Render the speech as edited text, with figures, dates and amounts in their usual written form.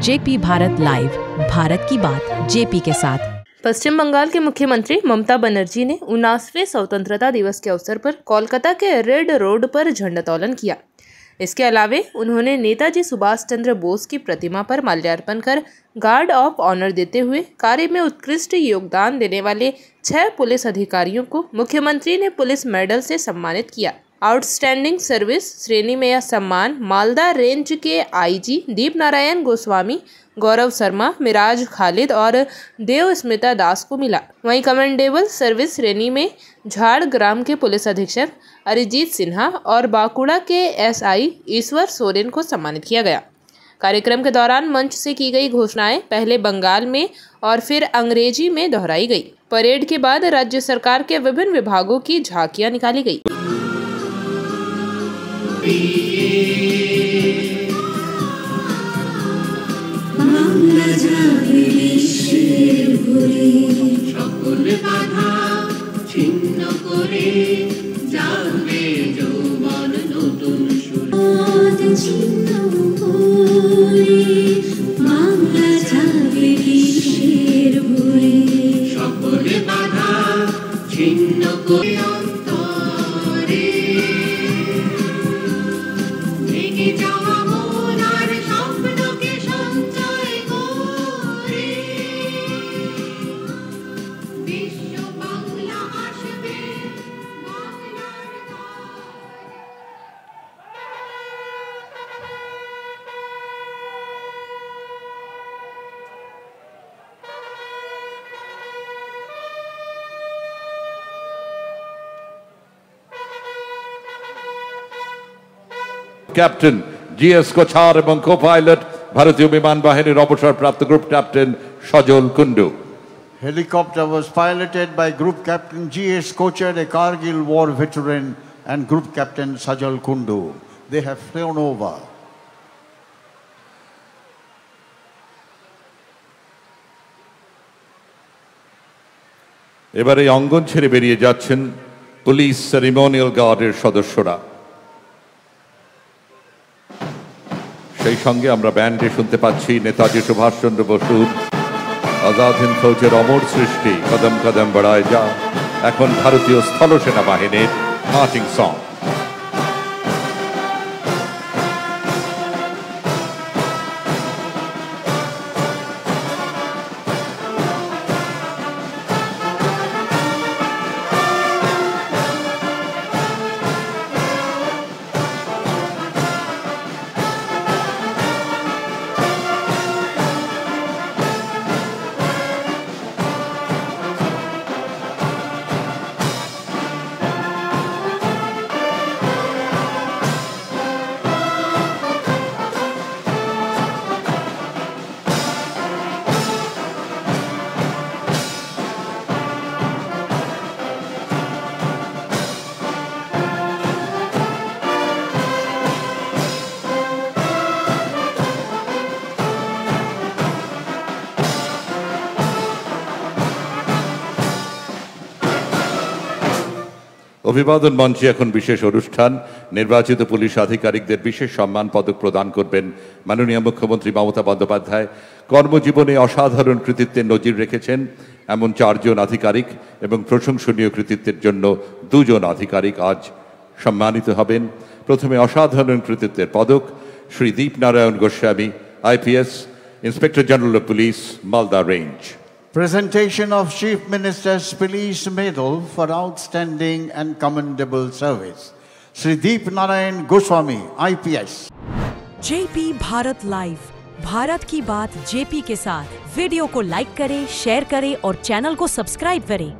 JP Bharat live, Bharat की बात JP के साथ। पश्चिम बंगाल के मुख्यमंत्री ममता बनर्जी ने 79वें स्वतंत्रता दिवस के अवसर पर कोलकाता के रेड रोड पर झंडोत्तोलन किया। इसके अलावे उन्होंने नेताजी सुभाष चंद्र बोस की प्रतिमा पर माल्यार्पण कर गार्ड ऑफ ऑनर देते हुए कार्य में उत्कृष्ट योगदान देने वाले 6 पुलिस अधिकारियों को मुख्यमंत्री ने पुलिस मेडल से सम्मानित किया। आउटस्टैंडिंग सर्विस श्रेणी में यह सम्मान मालदा रेंज के आईजी दीप नारायण गोस्वामी, गौरव शर्मा, मिराज खालिद और देव स्मिता दास को मिला। वहीं कमेंडेबल सर्विस श्रेणी में झाड़ग्राम के पुलिस अधीक्षक अरिजीत सिन्हा और बांकुड़ा के एसआई ईश्वर सोरेन को सम्मानित किया गया। कार्यक्रम के दौरान मंच से की गई घोषणाएं पहले बंगाल में और फिर अंग्रेजी में दोहराई गई। परेड के बाद राज्य सरकार के विभिन्न विभागों की झांकियां निकाली गई। ক্যাপ্টেন জিএস কোছার এবং কো-পাইলট ভারতীয় বিমান বাহিনীর অবসরপ্রাপ্ত group captain Sajal Kundu. Helicopter was piloted by Group Captain G.S. Kochar, a Kargil war veteran, and Group Captain Sajal Kundu. They have flown over. এবারে অঙ্গন ছেড়ে বেরিয়ে যাচ্ছেন পুলিশ সেরিমোনিয়াল গার্ডের সদস্যরা। সেই সঙ্গে আমরা ব্যান্ডে শুনতে পাচ্ছি নেতাজি সুভাষচন্দ্র বসুর আজাদ হিন্দ ফৌজের অমর সৃষ্টি কদম কদম বড়ায় যা, এখন ভারতীয় স্থল সেনাবাহিনীর মার্চিং সং। অভিবাদন মঞ্চে এখন বিশেষ অনুষ্ঠান। নির্বাচিত পুলিশ আধিকারিকদের বিশেষ সম্মান পদক প্রদান করবেন মাননীয় মুখ্যমন্ত্রী মমতা বন্দ্যোপাধ্যায়। কর্মজীবনে অসাধারণ কৃতিত্বের নজির রেখেছেন এমন 4 জন আধিকারিক এবং প্রশংসনীয় কৃতিত্বের জন্য 2 জন আধিকারিক আজ সম্মানিত হবেন। প্রথমে অসাধারণ কৃতিত্বের পদক Shri Deep Narayan Goswami, IPS, inspector general of police, Malda range. Presentation of Chief Minister's Police Medal for Outstanding and Commendable Service, Shri Deep Narayan Goswami, IPS. JP Bharat live, Bharat की बात जेपी के साथ। वीडियो को लाइक करें, शेयर करें और चैनल को सब्सक्राइब करें।